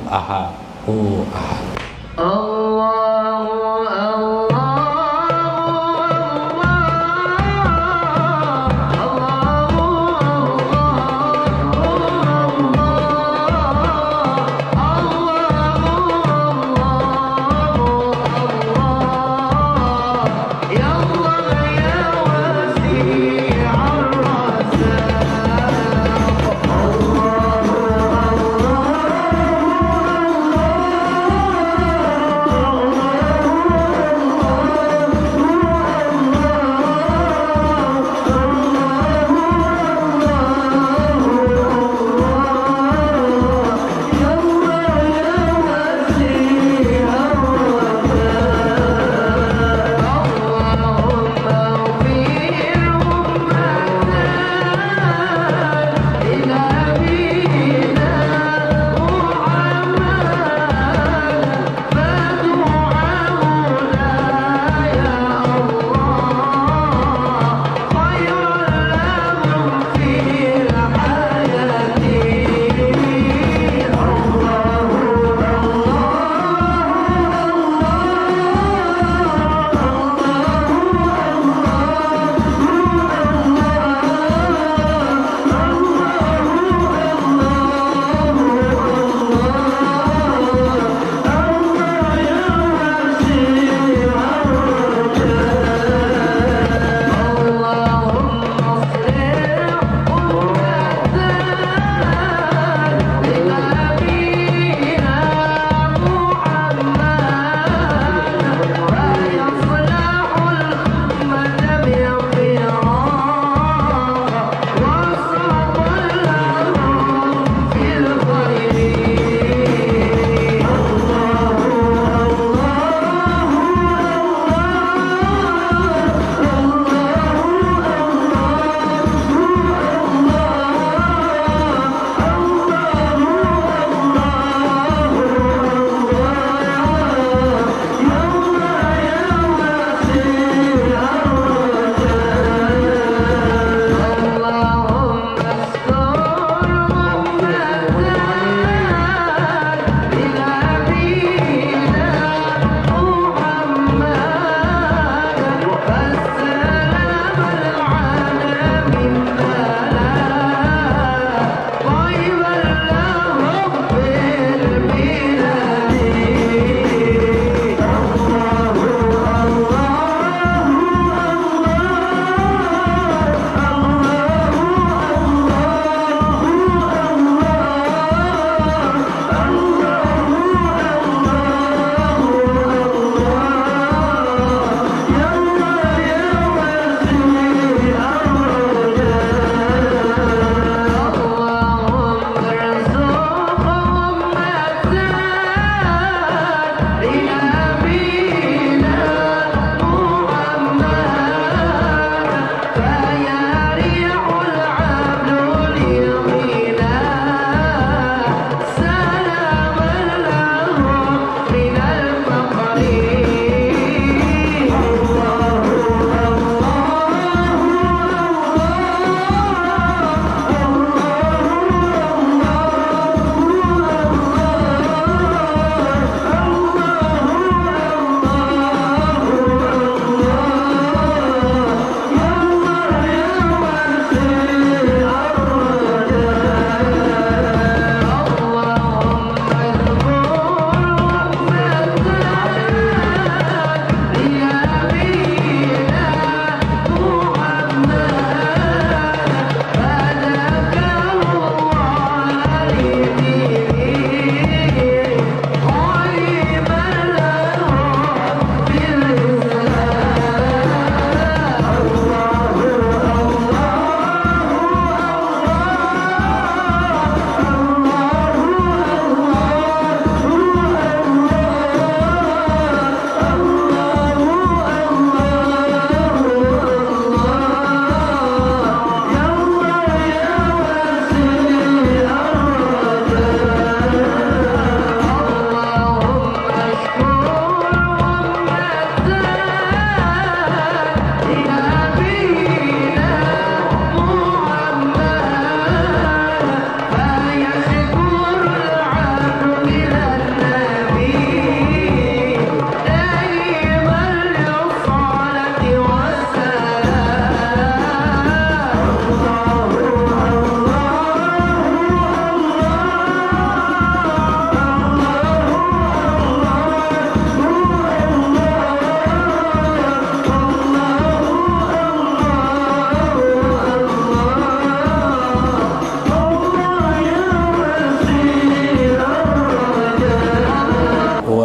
ahad, ahad.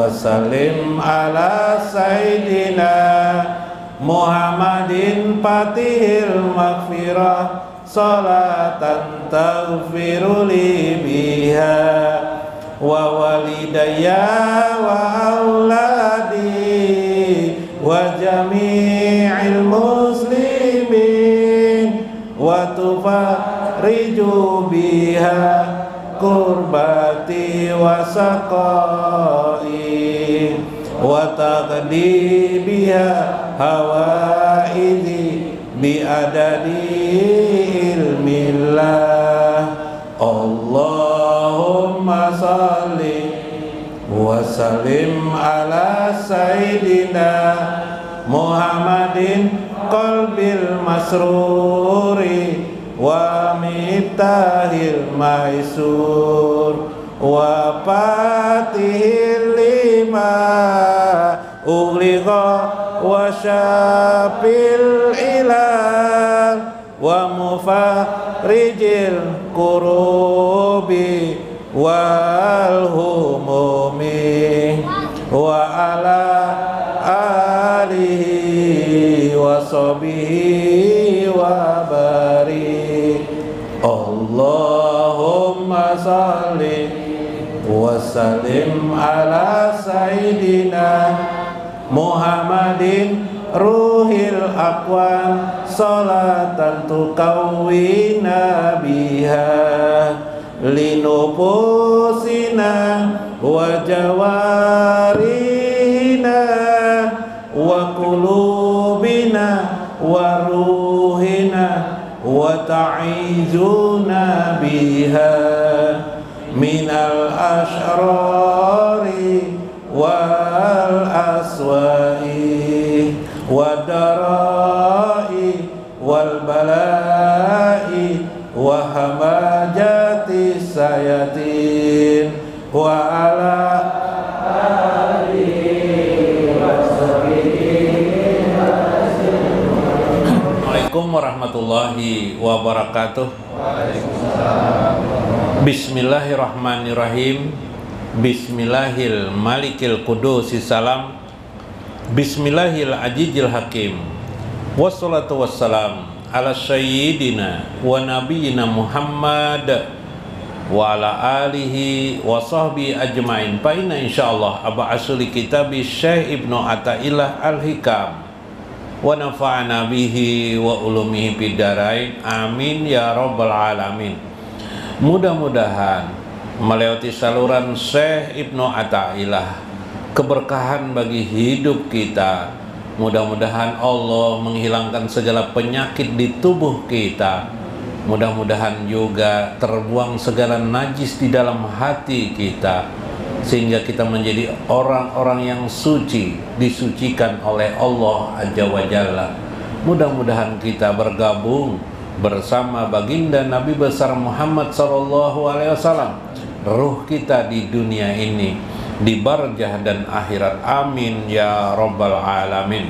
wa sallim ala sayyidina Muhammadin fatihil maghfirah salatan taghfiru li biha wa walidayya wa auladi wa jami'il muslimin wa tufarriju biha kurbati wa saqai wa taqdi biha hawaidi bi adadi ilmillah. Allahumma salli wa sallim ala sayyidina Muhammadin qalbil masruri wa miftahil maisur wa fatihil lima ughliqa wa syafil ilal wa mufarrijil kurubi wal humumi wa ala alihi wa sahbihi wa barik. Allahumma salli wa sallim ala sayyidina Muhammadin ruhil aqwan salatan tukawwina biha linufusina wa jawarina wa qulubina wa ruhina wa ta'izuna biha minal ashrari wal aswa'i wa darai wal balai wa hamajati sayatin wa ala alihi wa sahbihi. Assalamualaikum warahmatullahi wabarakatuh. Bismillahirrahmanirrahim. Bismillahil malikil qudusis salam. Bismillahil ajijil hakim. Wassalatu wassalam ala sayyidina wa nabiyina Muhammad wa ala alihi wa sahbihi ajmain. Fa inna insyaallah aba'asuli kitabi Syekh Ibnu Athaillah Al-Hikam wa nafa'ana bihi wa ulumihi fid dharain. Amin ya rabbal alamin. Mudah-mudahan melewati saluran Syekh Ibnu Athaillah keberkahan bagi hidup kita. Mudah-mudahan Allah menghilangkan segala penyakit di tubuh kita. Mudah-mudahan juga terbuang segala najis di dalam hati kita, sehingga kita menjadi orang-orang yang suci, disucikan oleh Allah Azza wa Jalla. Mudah-mudahan kita bergabung bersama baginda Nabi besar Muhammad SAW. Ruh kita di dunia ini, di barzah dan akhirat. Amin ya rabbal alamin.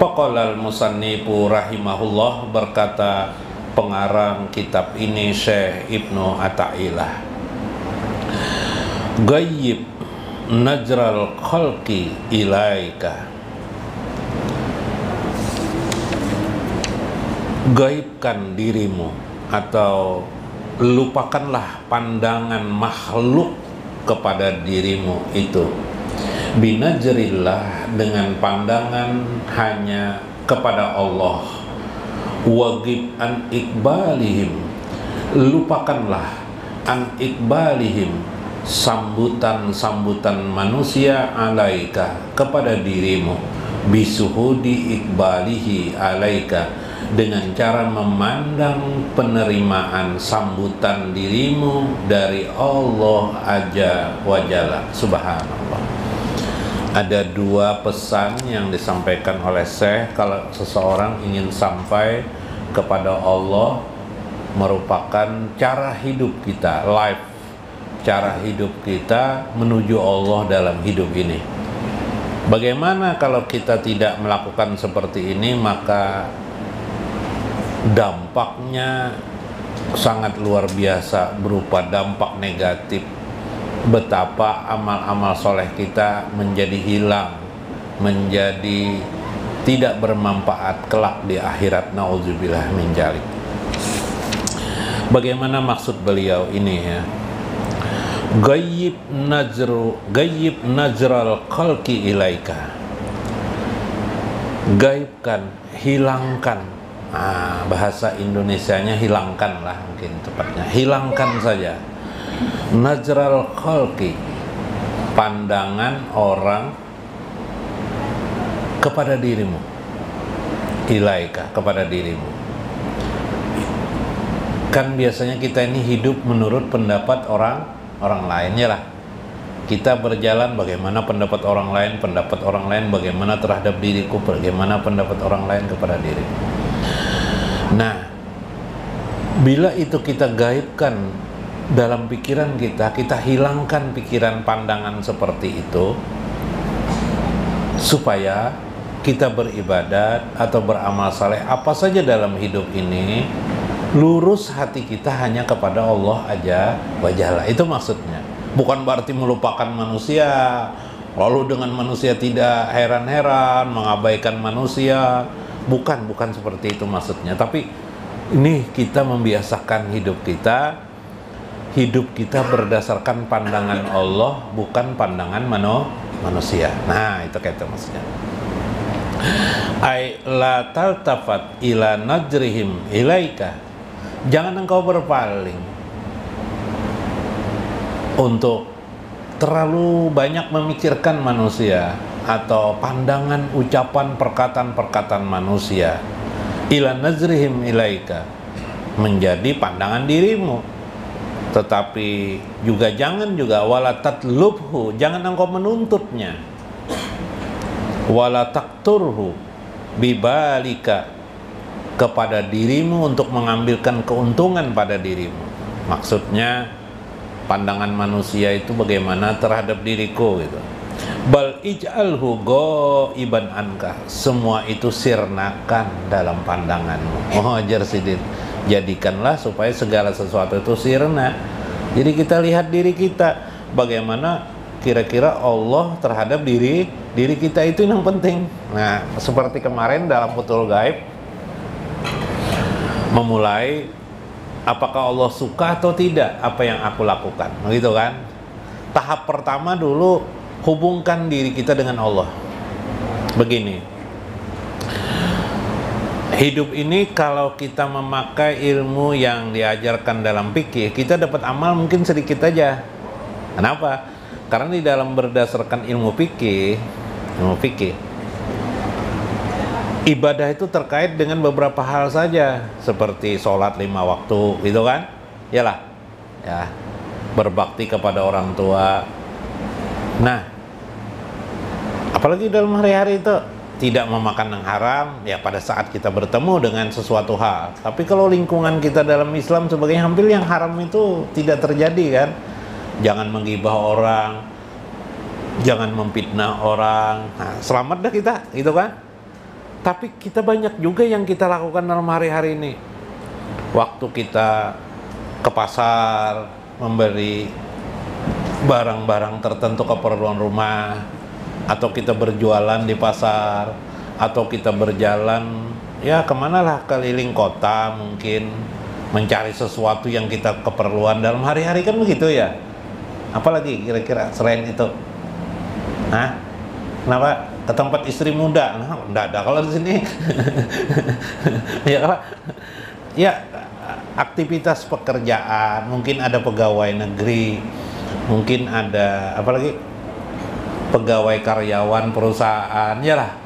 Faqala al-musannifu rahimahullah, berkata pengarang kitab ini Syekh Ibnu Athaillah, gayyib najral khalqi ilaika. Gaibkan dirimu atau lupakanlah pandangan makhluk kepada dirimu itu. Binajrillah, dengan pandangan hanya kepada Allah. Wagib an ikbalihim, lupakanlah an ikbalihim, sambutan-sambutan manusia alaika, kepada dirimu. Bisuhudi ikbalihi alaika, dengan cara memandang penerimaan sambutan dirimu dari Allah Azza wa Jalla. Subhanallah. Ada dua pesan yang disampaikan oleh Syekh. Kalau seseorang ingin sampai kepada Allah, merupakan cara hidup kita, life, cara hidup kita menuju Allah dalam hidup ini. Bagaimana kalau kita tidak melakukan seperti ini? Maka dampaknya sangat luar biasa, berupa dampak negatif betapa amal-amal soleh kita menjadi hilang, menjadi tidak bermanfaat kelak di akhirat. Nauzubillah min dzalik. Bagaimana maksud beliau ini ya? Gayyib najral khalqi ilaika. Gaibkan, hilangkan. Bahasa Indonesianya hilangkan lah mungkin tepatnya. Hilangkan saja. Najral khalqi, pandangan orang kepada dirimu. Ilaika, kepada dirimu. Kan biasanya kita ini hidup menurut pendapat orang lain ya lah. Kita berjalan bagaimana pendapat orang lain bagaimana terhadap diriku, bagaimana pendapat orang lain kepada diri. Nah, bila itu kita gaibkan dalam pikiran kita, kita hilangkan pikiran pandangan seperti itu, supaya kita beribadat atau beramal saleh apa saja dalam hidup ini, lurus hati kita hanya kepada Allah aja wajalah. Itu maksudnya. Bukan berarti melupakan manusia, lalu dengan manusia tidak heran-heran, mengabaikan manusia. Bukan seperti itu maksudnya. Tapi ini kita membiasakan hidup kita berdasarkan pandangan Allah, bukan pandangan manusia. Nah, itu kayak itu maksudnya. Ai la taltafat ila najrihim ilaika. Jangan engkau berpaling untuk terlalu banyak memikirkan manusia atau pandangan, ucapan, perkataan manusia. Ila nazrihim ilaika, menjadi pandangan dirimu. Tetapi juga jangan wala tatlubhu, jangan engkau menuntutnya. Wala takturhu bibalika, kepada dirimu untuk mengambilkan keuntungan pada dirimu. Maksudnya pandangan manusia itu bagaimana terhadap diriku gitu. Bal ij'alhu ghaiban anka, semua itu sirnakan dalam pandanganmu. Hajar sidin, jadikanlah supaya segala sesuatu itu sirna. Jadi kita lihat diri kita, bagaimana kira-kira Allah terhadap diri kita, itu yang penting. Nah, seperti kemarin dalam Futhul Gaib, memulai apakah Allah suka atau tidak apa yang aku lakukan, begitu kan? Tahap pertama dulu, hubungkan diri kita dengan Allah. Begini, hidup ini kalau kita memakai ilmu yang diajarkan dalam fikih, kita dapat amal mungkin sedikit aja. Kenapa? Karena di dalam berdasarkan ilmu fikih, ibadah itu terkait dengan beberapa hal saja, seperti sholat 5 waktu, gitu kan? Yalah, ya, berbakti kepada orang tua. Nah, apalagi dalam hari-hari itu tidak memakan yang haram, ya pada saat kita bertemu dengan sesuatu hal. Tapi kalau lingkungan kita dalam Islam sebagai hampir yang haram itu tidak terjadi kan? Jangan menggibah orang, jangan memfitnah orang. Nah, selamat dah kita, gitu kan? Tapi kita banyak juga yang kita lakukan dalam hari-hari ini. Waktu kita ke pasar, memberi barang-barang tertentu keperluan rumah, atau kita berjualan di pasar, atau kita berjalan, ya kemanalah, keliling kota mungkin, mencari sesuatu yang kita keperluan dalam hari-hari kan begitu ya. Apalagi kira-kira selain itu? Hah? Kenapa? Ke tempat istri muda? Nah, enggak ada kalau di sini. Ya, aktivitas pekerjaan, mungkin ada pegawai negeri, mungkin ada apalagi pegawai karyawan perusahaan, ya lah.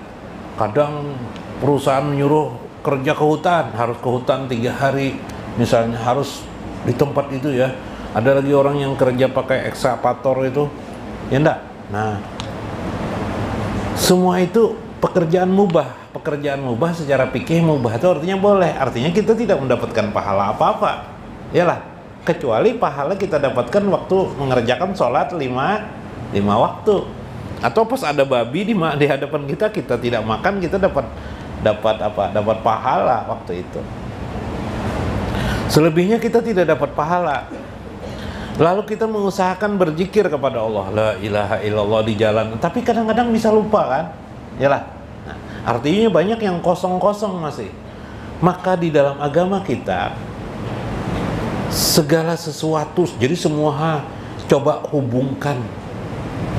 Kadang perusahaan menyuruh kerja ke hutan, harus ke hutan 3 hari, misalnya harus di tempat itu ya. Ada lagi orang yang kerja pakai ekskavator itu, ya enggak? Nah, semua itu pekerjaan mubah secara fikih. Mubah itu artinya boleh, artinya kita tidak mendapatkan pahala apa-apa, yalah, kecuali pahala kita dapatkan waktu mengerjakan sholat 5 waktu, atau pas ada babi di hadapan kita tidak makan, kita dapat pahala waktu itu. Selebihnya kita tidak dapat pahala. Lalu kita mengusahakan berzikir kepada Allah, la ilaha illallah di jalan, tapi kadang-kadang bisa lupa kan? Yalah. Nah, artinya banyak yang kosong-kosong masih. Maka di dalam agama kita segala sesuatu, jadi semua coba hubungkan,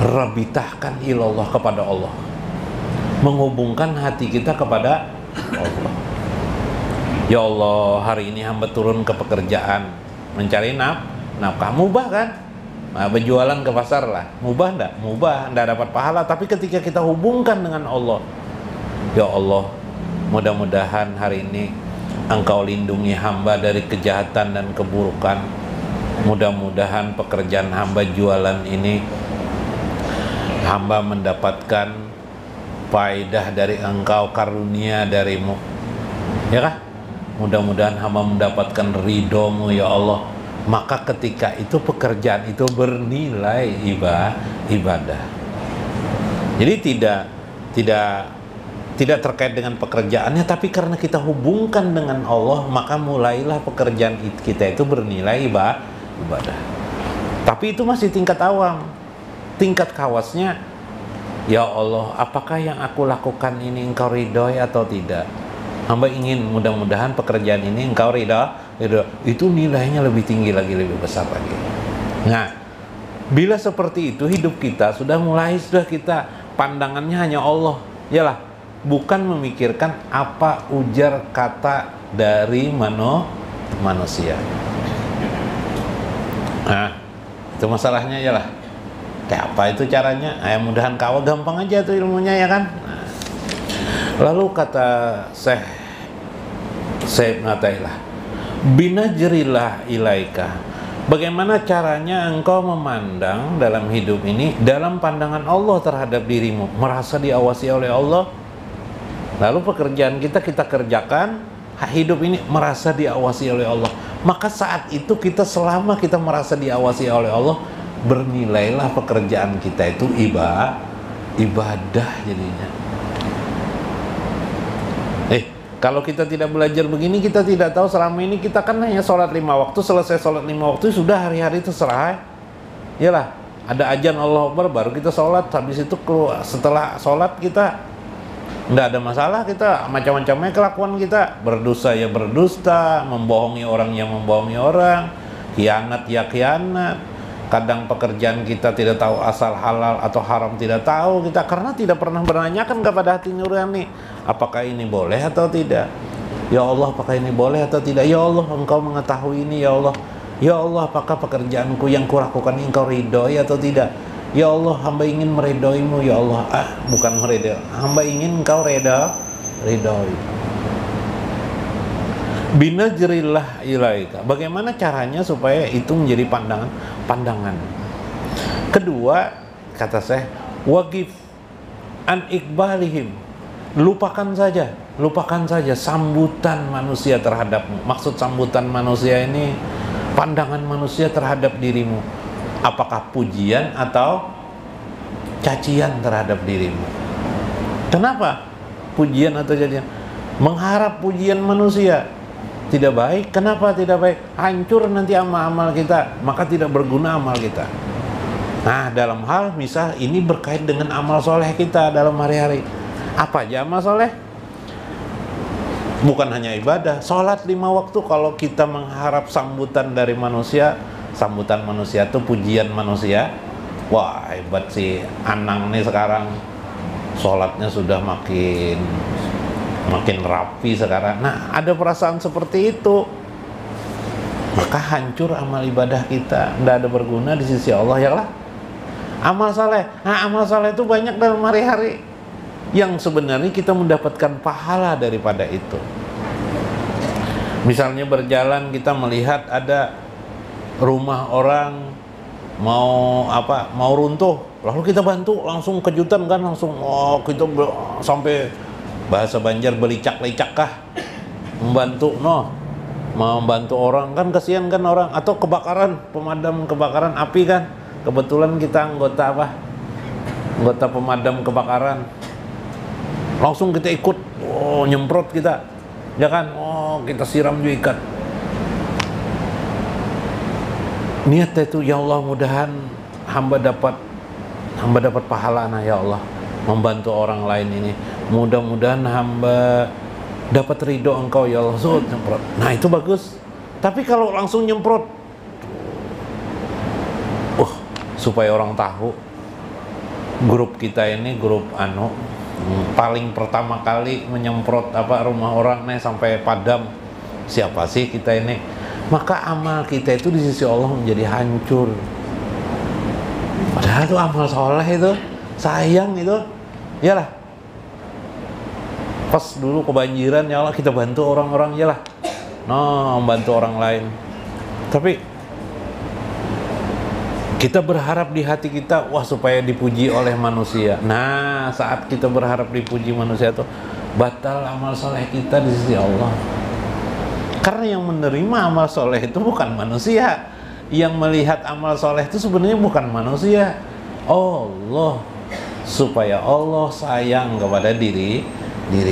rabitahkan ilallah kepada Allah, menghubungkan hati kita kepada Allah. Ya Allah, hari ini hamba turun ke pekerjaan mencari nafkah, mubah kan? Nah, berjualan ke pasar lah, mubah enggak? Mubah, enggak dapat pahala. Tapi ketika kita hubungkan dengan Allah, ya Allah, mudah-mudahan hari ini Engkau lindungi hamba dari kejahatan dan keburukan. Mudah-mudahan pekerjaan hamba jualan ini, hamba mendapatkan faedah dari Engkau, karunia darimu, ya kah? Mudah-mudahan hamba mendapatkan ridhomu ya Allah. Maka ketika itu pekerjaan itu bernilai ibadah. Jadi tidak terkait dengan pekerjaannya, tapi karena kita hubungkan dengan Allah, maka mulailah pekerjaan kita itu bernilai ibadah. Tapi itu masih tingkat awam. Tingkat khawasnya, ya Allah, apakah yang aku lakukan ini Engkau ridhoi atau tidak? Hamba ingin mudah-mudahan pekerjaan ini Engkau ridho. Itu nilainya lebih tinggi lagi, lebih besar lagi. Nah, bila seperti itu hidup kita sudah kita pandangannya hanya Allah, yalah, bukan memikirkan apa ujar kata dari manusia. Nah, itu masalahnya, yalah. Kayak apa itu caranya? Mudahan kau gampang aja tuh ilmunya, ya kan? Nah, lalu kata Syekh Ngatailah, binajrillah ilaika. Bagaimana caranya engkau memandang dalam hidup ini dalam pandangan Allah terhadap dirimu, merasa diawasi oleh Allah. Lalu pekerjaan kita kerjakan, hidup ini merasa diawasi oleh Allah. Maka saat itu kita, selama kita merasa diawasi oleh Allah, bernilailah pekerjaan kita itu ibadah jadinya. Kalau kita tidak belajar begini, kita tidak tahu selama ini kita kan hanya sholat 5 waktu, selesai sholat 5 waktu sudah hari-hari itu serah. Yalah, ada azan Allah Akbar baru kita sholat, habis itu keluar, setelah sholat kita nggak ada masalah, kita macam-macamnya kelakuan kita, berdosa ya berdusta, membohongi orang yang membohongi orang, khianat ya khianat. Kadang pekerjaan kita tidak tahu asal halal atau haram, tidak tahu kita, karena tidak pernah menanyakan kepada hati nurani, apakah ini boleh atau tidak? Ya Allah, apakah ini boleh atau tidak? Ya Allah, Engkau mengetahui ini, ya Allah. Ya Allah, apakah pekerjaanku yang kulakukan Engkau ridhoi atau tidak? Ya Allah, hamba ingin meridhoimu, ya Allah. Bukan meridhoi, hamba ingin Engkau ridhoi. Binajrillah ilaika. Bagaimana caranya supaya itu menjadi pandangan? Kedua, kata saya, waqif an ikbalihim. Lupakan saja sambutan manusia terhadapmu. Maksud sambutan manusia ini pandangan manusia terhadap dirimu. Apakah pujian atau cacian terhadap dirimu? Kenapa pujian atau cacian? Mengharap pujian manusia tidak baik. Kenapa tidak baik? Hancur nanti amal kita, maka tidak berguna amal kita. Nah, dalam hal misal ini berkait dengan amal soleh kita dalam hari-hari. Apa aja amal soleh? Bukan hanya ibadah, sholat 5 waktu. Kalau kita mengharap sambutan dari manusia, sambutan manusia itu pujian manusia, wah hebat sih Anang nih sekarang, sholatnya sudah makin rapi sekarang. Nah, ada perasaan seperti itu, maka hancur amal ibadah kita, tidak ada berguna di sisi Allah, ya lah. Amal saleh, nah amal saleh itu banyak dalam hari-hari yang sebenarnya kita mendapatkan pahala daripada itu. Misalnya berjalan kita melihat ada rumah orang mau runtuh, lalu kita bantu, langsung kejutan kan, langsung kita sampai bahasa Banjar belicak-licak kah membantu, membantu orang kan, kasihan kan orang. Atau kebakaran, pemadam kebakaran api kan, kebetulan kita anggota pemadam kebakaran, langsung kita ikut, nyemprot kita, ya kan, kita siram juga ikat. niat itu, ya Allah mudahan hamba dapat pahala, nah ya Allah membantu orang lain ini, mudah-mudahan hamba dapat ridho Engkau ya Allah. So, nyemprot. Nah itu bagus. Tapi kalau langsung nyemprot, supaya orang tahu grup kita ini grup paling pertama kali menyemprot rumah orang nih sampai padam, siapa sih kita ini, maka amal kita itu di sisi Allah menjadi hancur. Padahal itu amal soleh itu sayang itu, iyalah. Pas dulu kebanjiran, ya Allah kita bantu orang-orang, iyalah, membantu orang lain. Tapi kita berharap di hati kita, supaya dipuji oleh manusia. Nah, saat kita berharap dipuji manusia itu batal amal soleh kita di sisi Allah. Karena yang menerima amal soleh itu bukan manusia. Yang melihat amal soleh itu sebenarnya bukan manusia, Allah. Supaya Allah sayang kepada diri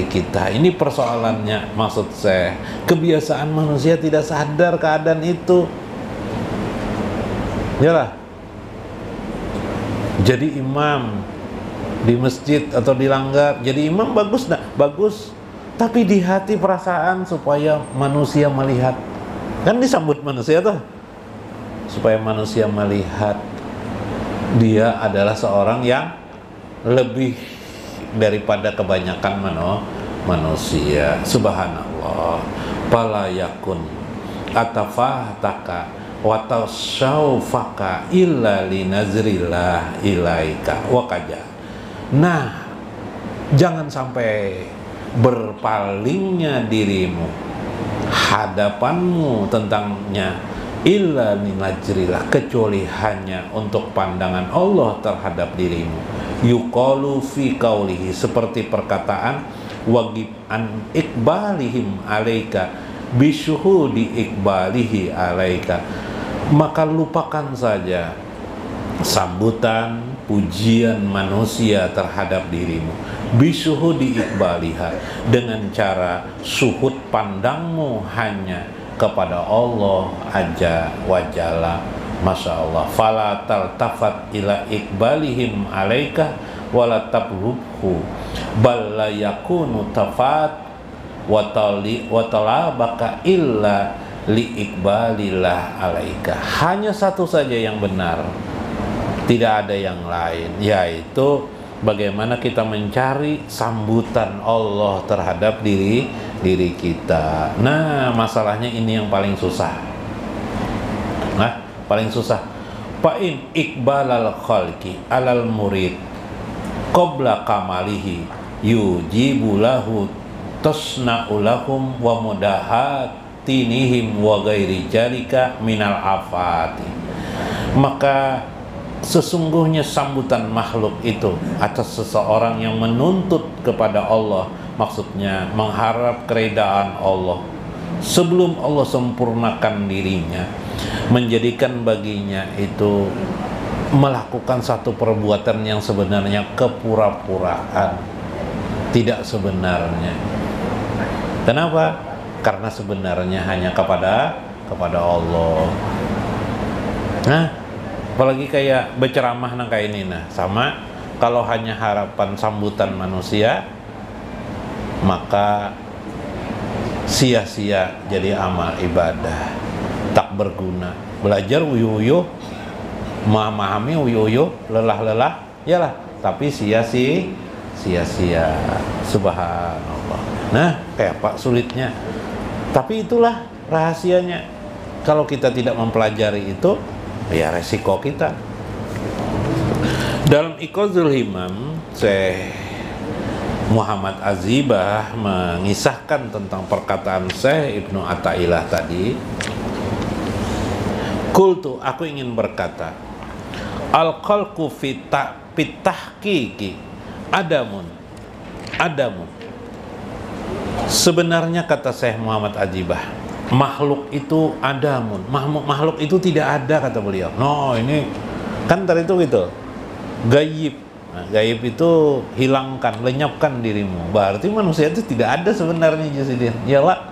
kita. Ini persoalannya, maksud saya. Kebiasaan manusia tidak sadar keadaan itu. Yalah. Jadi imam di masjid atau di langgar, jadi imam bagus nak? Bagus. Tapi di hati perasaan supaya manusia melihat. Kan disambut manusia tuh. Supaya manusia melihat dia adalah seorang yang lebih daripada kebanyakan manusia. Subhanallah. Pala yakun atafahtaka wa tasawfaka illa linazrillah ilaika wa kaja. Nah, jangan sampai berpalingnya dirimu, hadapanmu tentangnya, illa linazrillah, kecuali hanya untuk pandangan Allah terhadap dirimu. Yuqalu fi qaulihi, seperti perkataan wajib an iqbalihim alaika bisyuhudi iqbalihi alaika. Maka lupakan saja sambutan pujian manusia terhadap dirimu, bisyuhudi iqbaliha, dengan cara suhud pandangmu hanya kepada Allah aja wajalla. Masya Allah. Fala taltafat ila iqbalihim alaika wala tablubhu bal la yakunu tafat wa talabaka illa li iqbalillah alaika. Hanya satu saja yang benar, tidak ada yang lain, yaitu bagaimana kita mencari sambutan Allah terhadap diri kita. Nah, masalahnya ini yang paling susah. Paling susah. Fa'in iqbalal khalqi alal murid qabla kamalihi yujibu lahu tasna'u lahum wa mudahatinihim wa ghairi jalika minal afati. Maka sesungguhnya sambutan makhluk itu atas seseorang yang menuntut kepada Allah, maksudnya mengharap keridaan Allah, sebelum Allah sempurnakan dirinya, menjadikan baginya itu melakukan satu perbuatan yang sebenarnya kepura-puraan, tidak sebenarnya. Kenapa? Karena sebenarnya hanya kepada Allah. Nah, apalagi kayak berceramah nang kayak ini, nah sama. Kalau hanya harapan sambutan manusia, maka sia-sia jadi amal ibadah, tak berguna. Belajar uyuh-uyuh, memahami uyuh-uyuh, lelah-lelah, yalah, tapi sia-sia. Subhanallah. Nah, kayak apa sulitnya? Tapi itulah rahasianya. Kalau kita tidak mempelajari itu, ya resiko kita. Dalam Iqazul Himam, Syekh Muhammad Azibah mengisahkan tentang perkataan Syekh Ibnu Athaillah tadi. Qultu, aku ingin berkata, al-khalqu fitahqiqi adamun. Sebenarnya kata Syekh Muhammad Azibah, makhluk itu adamun. Makhluk itu tidak ada, kata beliau. No, ini kan tadi itu gitu. Gaib. Nah, gaib itu hilangkan, lenyapkan dirimu. Berarti manusia itu tidak ada sebenarnya, Jasidin. Yalah.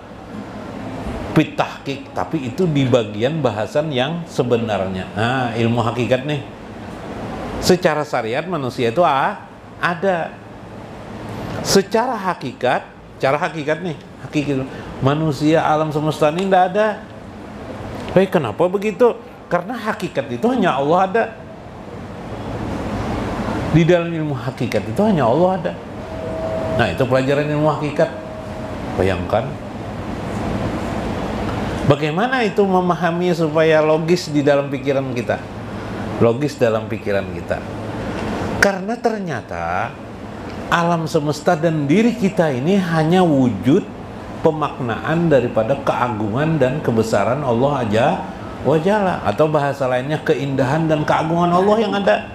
pitahkik, tapi itu di bagian bahasan yang sebenarnya. Nah, ilmu hakikat nih. Secara syariat manusia itu ada. Secara hakikat, cara hakikat nih, hakikat manusia alam semesta ini tidak ada. Kenapa begitu? Karena hakikat itu hanya Allah ada. Di dalam ilmu hakikat itu hanya Allah ada. Nah, itu pelajaran ilmu hakikat. Bayangkan bagaimana itu memahami supaya logis di dalam pikiran kita. Logis dalam pikiran kita. Karena ternyata alam semesta dan diri kita ini hanya wujud pemaknaan daripada keagungan dan kebesaran Allah Azza wa Jalla, atau bahasa lainnya keindahan dan keagungan Allah yang ada.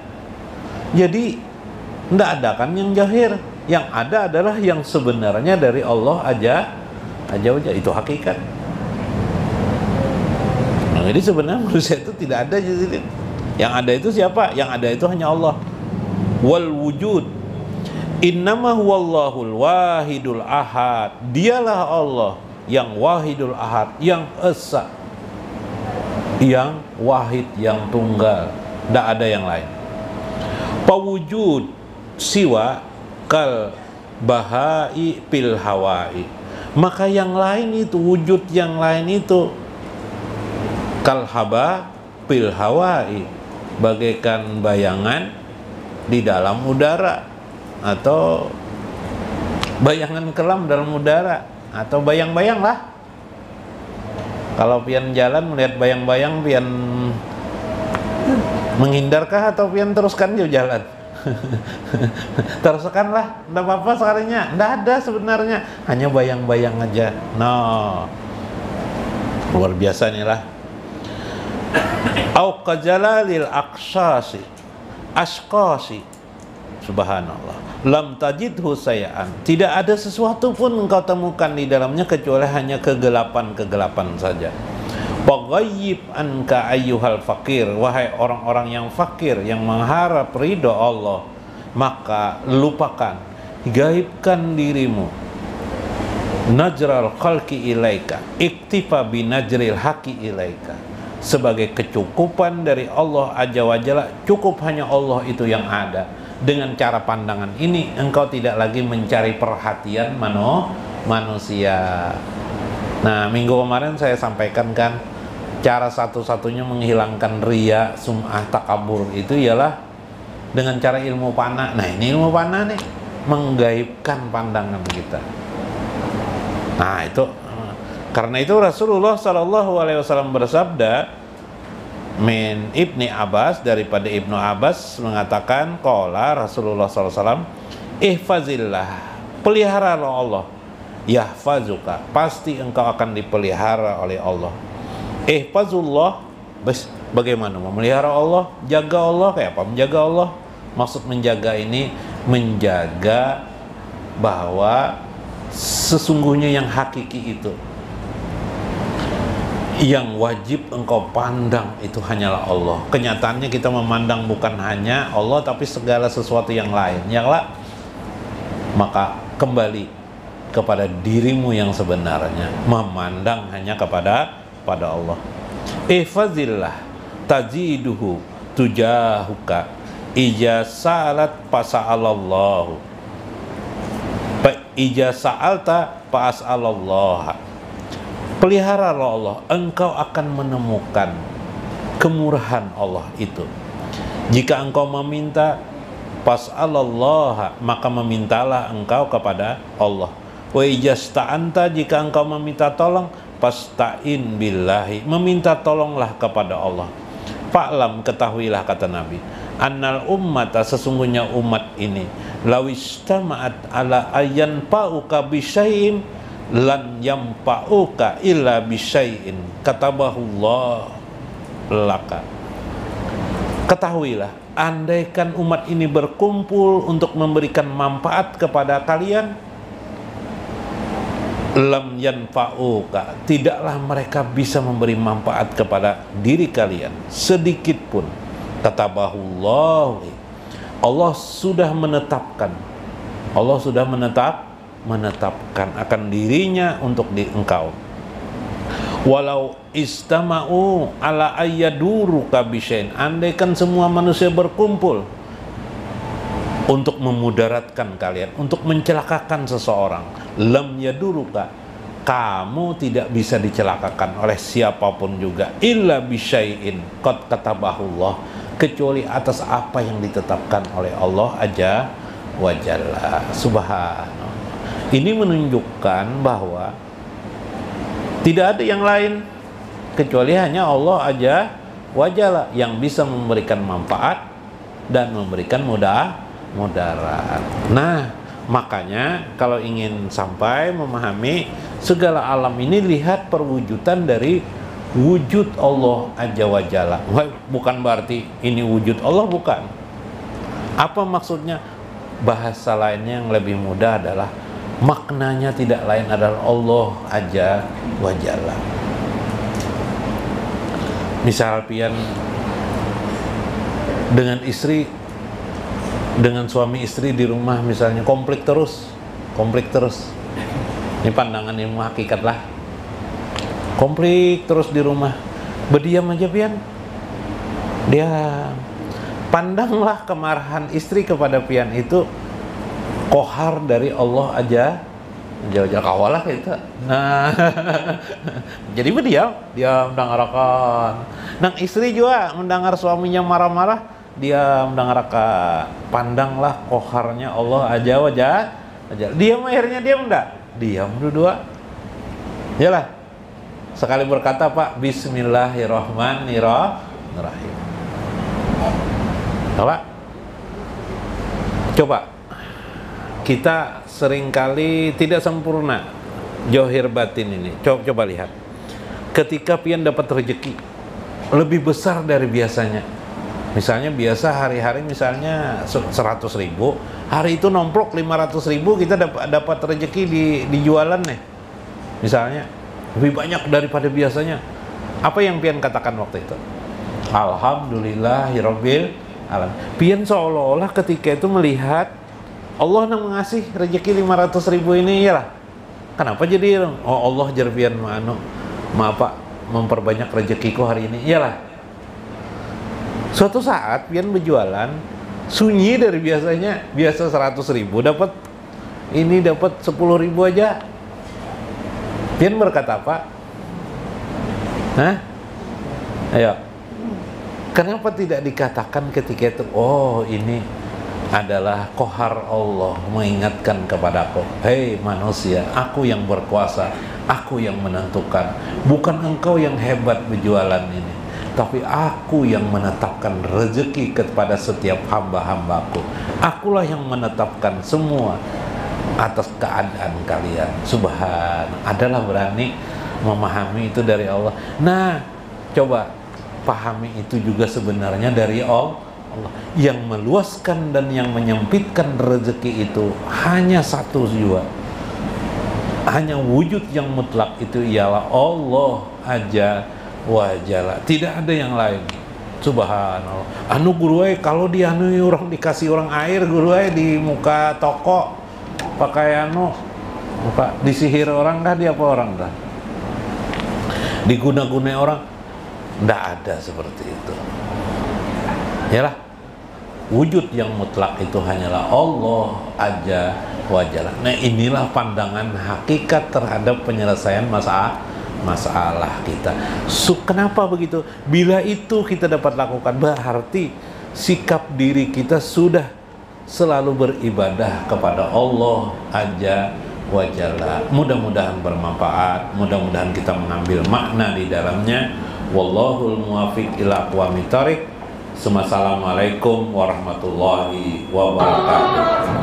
Jadi tidak ada kan yang zahir, yang ada adalah yang sebenarnya dari Allah Azza wa Jalla. Itu hakikat. Nah, jadi sebenarnya manusia itu tidak ada. Yang ada itu siapa? Yang ada itu hanya Allah. Wal wujud innama huwallahul wahidul ahad. Dialah Allah yang wahidul ahad, yang esa, yang wahid, yang tunggal. Tidak ada yang lain. Pawujud siwa kal bahai pil hawai. Maka yang lain itu, wujud yang lain itu kal haba pil hawai, bagaikan bayangan di dalam udara, atau bayangan kelam dalam udara, atau bayang-bayang lah. Kalau pian jalan melihat bayang-bayang, pian menghindarkah atau pian teruskan jauh jalan? Teruskan lah, tidak apa-apa sekalinya. Tidak ada sebenarnya, hanya bayang-bayang aja. No, luar biasa nih lah. Au qajalalil aqsasi asqasi, subhanallah, lam tajidhu sayaan. Tidak ada sesuatu pun engkau temukan di dalamnya kecuali hanya kegelapan-kegelapan saja. Baghayyib anka ayyuhal fakir, wahai orang-orang yang fakir, yang mengharap ridho Allah, maka lupakan, gaibkan dirimu. Najral khalqi ilaika iktifa binajril haqi ilaika. Sebagai kecukupan dari Allah Azza wa Jalla, cukup hanya Allah itu yang ada. Dengan cara pandangan ini engkau tidak lagi mencari perhatian manusia. Nah, minggu kemarin saya sampaikan kan, cara satu-satunya menghilangkan riya, sum'ah, takabur itu ialah dengan cara ilmu panah. Nah, ini ilmu panah nih, menggaibkan pandangan kita. Nah, itu karena itu Rasulullah SAW bersabda, min Ibni Abbas, daripada Ibnu Abbas mengatakan, qala Rasulullah SAW, ihfazillah, peliharalah Allah, yahfazuka, pasti engkau akan dipelihara oleh Allah. Ihfazullah, bagaimana memelihara Allah? Jaga Allah. Kayak apa menjaga Allah? Maksud menjaga ini, menjaga bahwa sesungguhnya yang hakiki itu, yang wajib engkau pandang itu hanyalah Allah. Kenyataannya kita memandang bukan hanya Allah, tapi segala sesuatu yang lain. Maka kembali kepada dirimu yang sebenarnya, memandang hanya kepada Allah. Ihfazillah tajiduhu tujahuka ija sa'alat pasa'alallahu, ija sa'alta pas'alallah. Peliharalah Allah, engkau akan menemukan kemurahan Allah itu. Jika engkau meminta, pas'alallah, maka memintalah engkau kepada Allah. Wa ijasta'anta, jika engkau meminta tolong, pasta'in billahi, meminta tolonglah kepada Allah. Fa'lam, ketahuilah, kata Nabi, annal ummata, sesungguhnya umat ini, lawistama'at ala ayyan pa'uka bisyai'in lan yampa'uka illa bisyai'in katabahullah laka. Ketahuilah, andaikan umat ini berkumpul untuk memberikan manfaat kepada kalian, lam yanfa'uka, tidaklah mereka bisa memberi manfaat kepada diri kalian sedikit pun. Katabahullah, Allah sudah menetapkan, menetapkan akan dirinya untuk di engkau. Walau istama'u ala ayyaduru kabisyain, andaikan semua manusia berkumpul untuk memudaratkan kalian, untuk mencelakakan seseorang, lam yaduruka, kamu tidak bisa dicelakakan oleh siapapun juga, illa bisyai'in qad katabahullah, kecuali atas apa yang ditetapkan oleh Allah Azza wa Jalla. Subhanallah. Ini menunjukkan bahwa tidak ada yang lain kecuali hanya Allah Azza wa Jalla yang bisa memberikan manfaat dan memberikan mudarat. Nah, makanya kalau ingin sampai memahami segala alam ini, lihat perwujudan dari wujud Allah Azza wa Jalla. Bukan berarti ini wujud Allah, bukan. Apa maksudnya? Bahasa lainnya yang lebih mudah adalah maknanya tidak lain adalah Allah Azza wa Jalla. Misal pian dengan istri, dengan suami istri di rumah misalnya konflik terus. Ini pandangan ilmu hakikat lah. Konflik terus di rumah, berdiam aja pian. Dia pandanglah kemarahan istri kepada pian itu kohar dari Allah Azza jauh-jauh kawalah itu. Nah, jadi dia mendengarkan. Nang istri juga mendengar suaminya marah-marah, dia mendengarkan. Pandanglah koharnya Allah Azza wa Jalla. Diam, akhirnya diam enggak? Diam dua-dua. Yalah. Sekali berkata Pak, Bismillahirrahmanirrahim. Coba kita seringkali tidak sempurna johir batin ini. Coba lihat. Ketika pian dapat rezeki lebih besar dari biasanya. Misalnya biasa hari-hari misalnya 100.000, hari itu nomplok 500.000, kita dapat rezeki di jualan nih. Misalnya lebih banyak daripada biasanya. Apa yang pian katakan waktu itu? Alhamdulillahirabbil alamin. Pian seolah-olah ketika itu melihat Allah yang mengasih rezeki 500.000 ini, ya lah. Kenapa jadi Allah jerpian maaf Pak, memperbanyak rezekiku hari ini, iyalah. Suatu saat pian berjualan sunyi dari biasanya, biasa 100.000 dapat 10.000 aja. Pian berkata apa? Hah? Ayo. Kenapa tidak dikatakan ketika itu, oh ini adalah kohar Allah mengingatkan kepadaku, hei manusia, aku yang berkuasa, aku yang menentukan, bukan engkau yang hebat berjualan ini, tapi aku yang menetapkan rezeki kepada setiap hamba-hambaku. Akulah yang menetapkan semua atas keadaan kalian. Subhan, adalah berani memahami itu dari Allah. Nah, coba pahami itu juga sebenarnya dari Allah. Yang meluaskan dan yang menyempitkan rezeki itu hanya satu jua, hanya wujud yang mutlak, itu ialah Allah Azza wa Jalla. Tidak ada yang lain. Subhanallah. Anu guru kalau dia orang dikasih orang air guru di muka toko pakai muka disihir orang dah, dia apa orang dah, diguna-guna orang, ndak ada seperti itu. Yalah, wujud yang mutlak itu hanyalah Allah Azza wa Jalla. Nah, inilah pandangan hakikat terhadap penyelesaian masalah kita. Kenapa begitu? Bila itu kita dapat lakukan, berarti sikap diri kita sudah selalu beribadah kepada Allah Azza wa Jalla. Mudah-mudahan bermanfaat, mudah-mudahan kita mengambil makna di dalamnya. Wallahul muwaffiq ila aqwamit thoriq. Assalamualaikum warahmatullahi wabarakatuh.